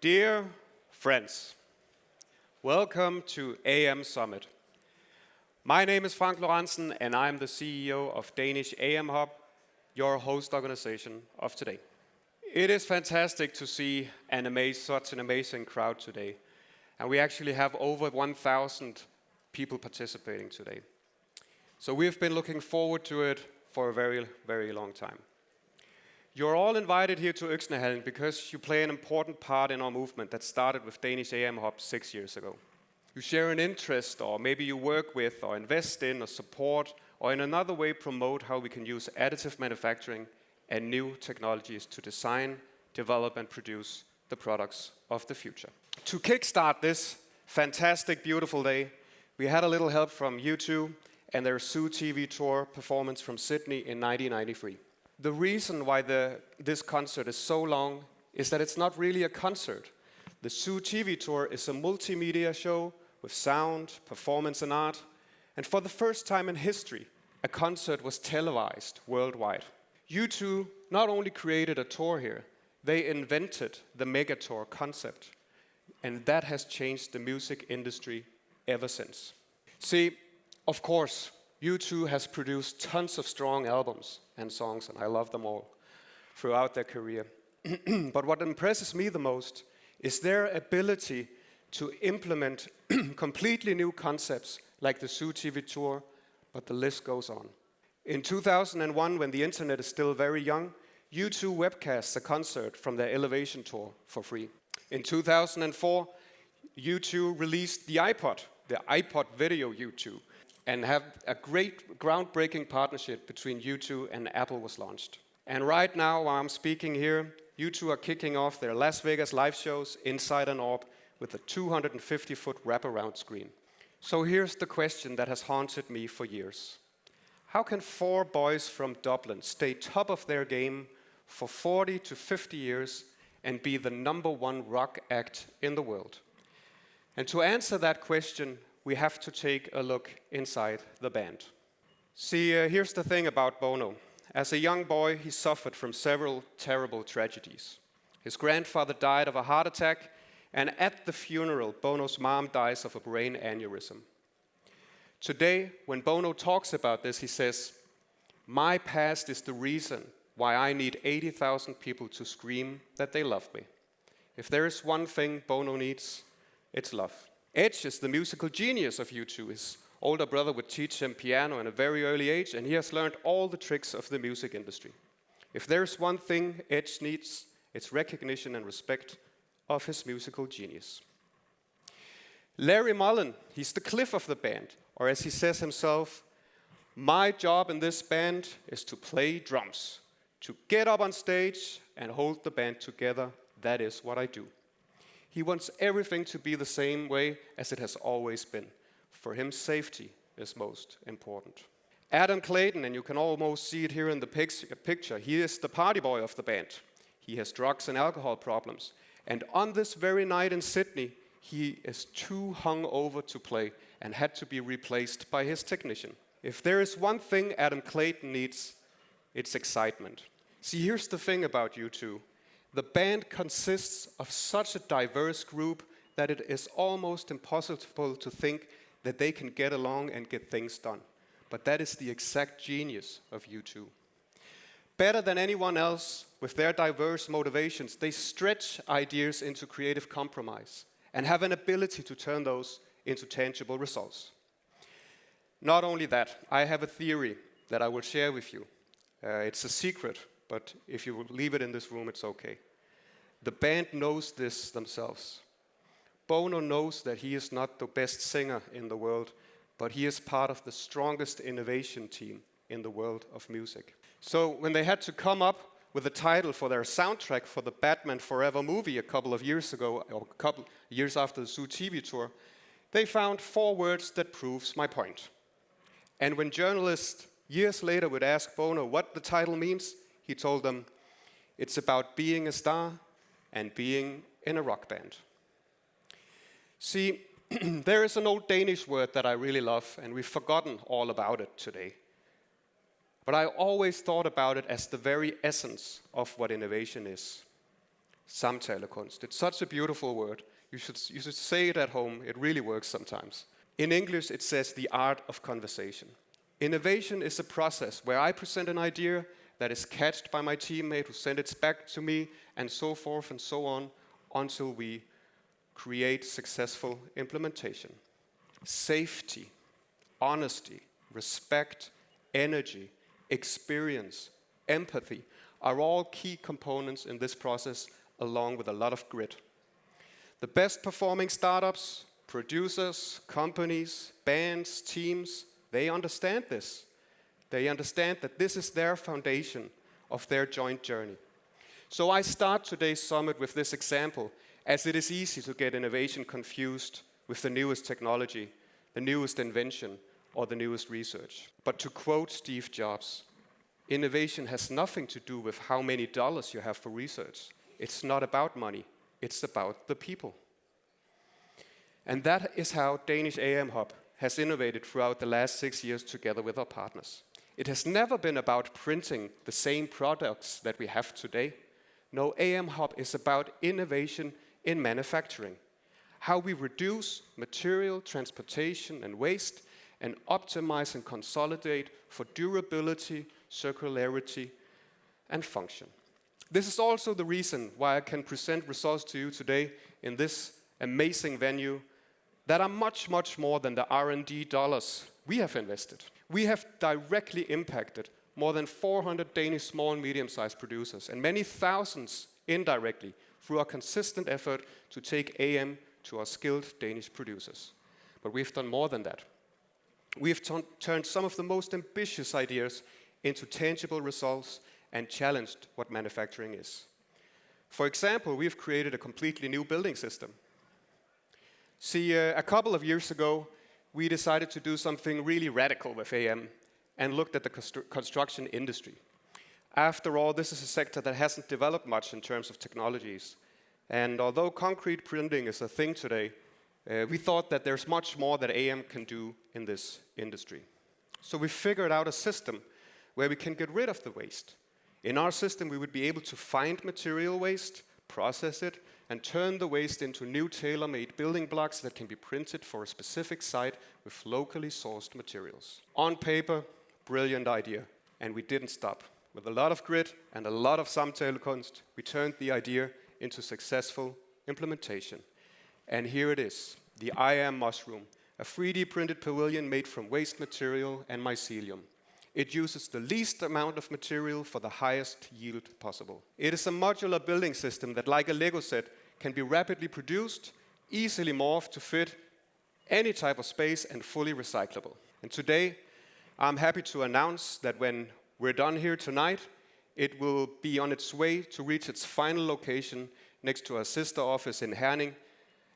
Dear friends, welcome to AM Summit. My name is Frank Lorenzen and I'm the CEO of Danish AM Hub, your host organization of today. It is fantastic to see such an amazing crowd today. And we actually have over 1,000 people participating today. So we've been looking forward to it for a very, very long time. You're all invited here to Øksnehallen because you play an important part in our movement that started with Danish AM Hub 6 years ago. You share an interest, or maybe you work with, or invest in, or support, or in another way promote how we can use additive manufacturing and new technologies to design, develop, and produce the products of the future. To kickstart this fantastic, beautiful day, we had a little help from U2 and their Zoo TV tour performance from Sydney in 1993. The reason why this concert is so long is that it's not really a concert. The Zoo TV tour is a multimedia show with sound, performance, and art. And for the first time in history, a concert was televised worldwide. U2 not only created a tour here, they invented the megatour concept. And that has changed the music industry ever since. See, of course, U2 has produced tons of strong albums and songs, and I love them all, throughout their career. But what impresses me the most is their ability to implement completely new concepts like the Zoo TV tour, but the list goes on. In 2001, when the internet is still very young, U2 webcasts a concert from their Elevation tour for free. In 2004, U2 released the iPod Video U2, and have a great groundbreaking partnership between U2 and Apple was launched. And right now, while I'm speaking here, U2 are kicking off their Las Vegas live shows inside an orb with a 250-foot wraparound screen. So here's the question that has haunted me for years. How can 4 boys from Dublin stay top of their game for 40 to 50 years and be the #1 rock act in the world? And to answer that question, we have to take a look inside the band. See, here's the thing about Bono. As a young boy, he suffered from several terrible tragedies. His grandfather died of a heart attack, and at the funeral, Bono's mom dies of a brain aneurysm. Today, when Bono talks about this, he says, "My past is the reason why I need 80,000 people to scream that they love me. If there is one thing Bono needs, it's love." Edge is the musical genius of U2. His older brother would teach him piano at a very early age, and he has learned all the tricks of the music industry. If there's one thing Edge needs, it's recognition and respect of his musical genius. Larry Mullen, he's the Cliff of the band, or as he says himself, "My job in this band is to play drums, to get up on stage and hold the band together. That is what I do." He wants everything to be the same way as it has always been. For him, safety is most important. Adam Clayton, and you can almost see it here in the picture, he is the party boy of the band. He has drugs and alcohol problems. And on this very night in Sydney, he is too hungover to play and had to be replaced by his technician. If there is one thing Adam Clayton needs, it's excitement. See, here's the thing about U2. The band consists of such a diverse group that it is almost impossible to think that they can get along and get things done. But that is the exact genius of U2. Better than anyone else, with their diverse motivations, they stretch ideas into creative compromise and have an ability to turn those into tangible results. Not only that, I have a theory that I will share with you. It's a secret, but if you leave it in this room, it's okay. The band knows this themselves. Bono knows that he is not the best singer in the world, but he is part of the strongest innovation team in the world of music. So when they had to come up with a title for their soundtrack for the Batman Forever movie a couple of years ago, or a couple years after the Zoo TV tour, they found 4 words that proves my point. And when journalists years later would ask Bono what the title means, he told them, "It's about being a star and being in a rock band." See, there is an old Danish word that I really love, and we've forgotten all about it today. But I always thought about it as the very essence of what innovation is. Samtalekunst. It's such a beautiful word. You should say it at home. It really works sometimes. In English, it says the art of conversation. Innovation is a process where I present an idea that is catched by my teammate who sends it back to me, and so forth and so on, until we create successful implementation. Safety, honesty, respect, energy, experience, empathy are all key components in this process, along with a lot of grit. The best performing startups, producers, companies, bands, teams, they understand this. They understand that this is their foundation of their joint journey. So I start today's summit with this example, as it is easy to get innovation confused with the newest technology, the newest invention, or the newest research. But to quote Steve Jobs, innovation has nothing to do with how many dollars you have for research. It's not about money, it's about the people. And that is how Danish AM Hub has innovated throughout the last 6 years together with our partners. It has never been about printing the same products that we have today. No, AM Hub is about innovation in manufacturing. How we reduce material, transportation, and waste, and optimize and consolidate for durability, circularity, and function. This is also the reason why I can present results to you today in this amazing venue that are much, much more than the R&D dollars we have invested. We have directly impacted more than 400 Danish small and medium-sized producers, and many thousands indirectly through our consistent effort to take AM to our skilled Danish producers. But we've done more than that. We have turned some of the most ambitious ideas into tangible results and challenged what manufacturing is. For example, we've created a completely new building system. See, a couple of years ago, we decided to do something really radical with AM and looked at the construction industry. After all, this is a sector that hasn't developed much in terms of technologies. And although concrete printing is a thing today, we thought that there's much more that AM can do in this industry. So we figured out a system where we can get rid of the waste. In our system, we would be able to find material waste, process it, and turn the waste into new tailor-made building blocks that can be printed for a specific site with locally sourced materials. On paper, brilliant idea, and we didn't stop. With a lot of grit and a lot of samtalekunst, we turned the idea into successful implementation. And here it is, the I Am Mushroom, a 3D printed pavilion made from waste material and mycelium. It uses the least amount of material for the highest yield possible. It is a modular building system that, like a Lego set, can be rapidly produced, easily morphed to fit any type of space, and fully recyclable. And today, I'm happy to announce that when we're done here tonight, it will be on its way to reach its final location next to our sister office in Herning,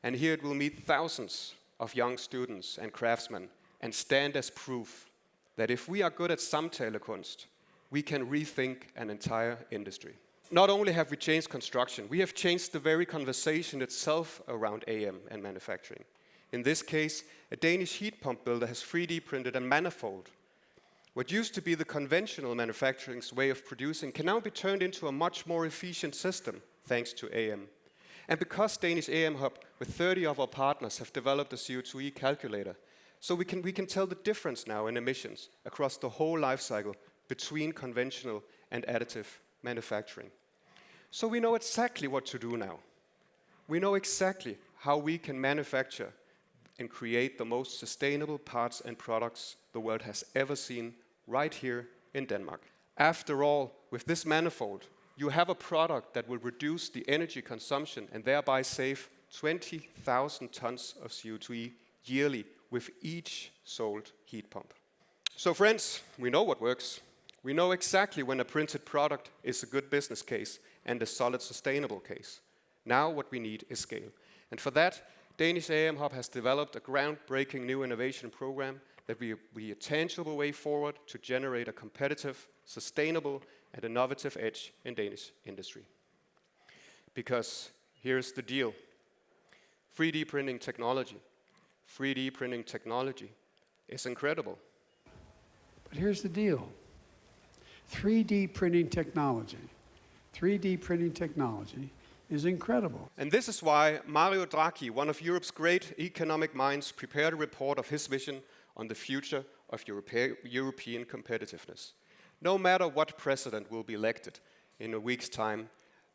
and here it will meet thousands of young students and craftsmen and stand as proof that if we are good at samtalekunst, we can rethink an entire industry. Not only have we changed construction, we have changed the very conversation itself around AM and manufacturing. In this case, a Danish heat pump builder has 3D printed a manifold. What used to be the conventional manufacturing's way of producing can now be turned into a much more efficient system, thanks to AM. And because Danish AM Hub, with 30 of our partners, have developed a CO2e calculator, so we can tell the difference now in emissions across the whole life cycle between conventional and additive manufacturing. So we know exactly what to do now. We know exactly how we can manufacture and create the most sustainable parts and products the world has ever seen right here in Denmark. After all, with this manifold, you have a product that will reduce the energy consumption and thereby save 20,000 tons of CO2e yearly with each sold heat pump. So friends, we know what works. We know exactly when a printed product is a good business case and a solid sustainable case. Now what we need is scale. And for that, Danish AM Hub has developed a groundbreaking new innovation program that will be a tangible way forward to generate a competitive, sustainable, and innovative edge in Danish industry. Because here's the deal. 3D printing technology. 3D printing technology is incredible. But here's the deal. 3D printing technology is incredible. And this is why Mario Draghi, one of Europe's great economic minds, prepared a report of his vision on the future of European competitiveness. No matter what president will be elected in a week's time,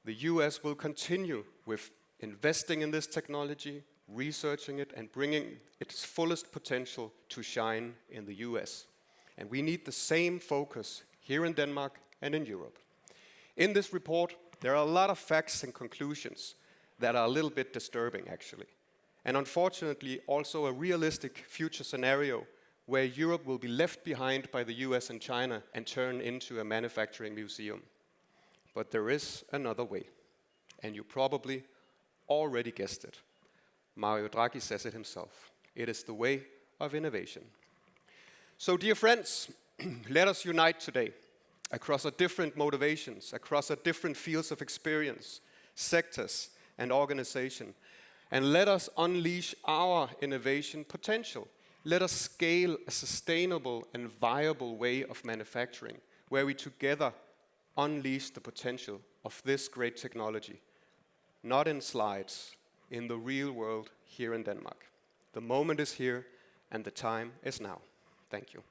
the US will continue with investing in this technology, researching it, and bringing its fullest potential to shine in the US. And we need the same focus here in Denmark and in Europe. In this report, there are a lot of facts and conclusions that are a little bit disturbing, actually. And unfortunately, also a realistic future scenario where Europe will be left behind by the US and China and turn into a manufacturing museum. But there is another way, and you probably already guessed it. Mario Draghi says it himself. It is the way of innovation. So, dear friends, let us unite today across our different motivations, across our different fields of experience, sectors, and organization. And let us unleash our innovation potential. Let us scale a sustainable and viable way of manufacturing, where we together unleash the potential of this great technology, not in slides, in the real world here in Denmark. The moment is here, and the time is now. Thank you.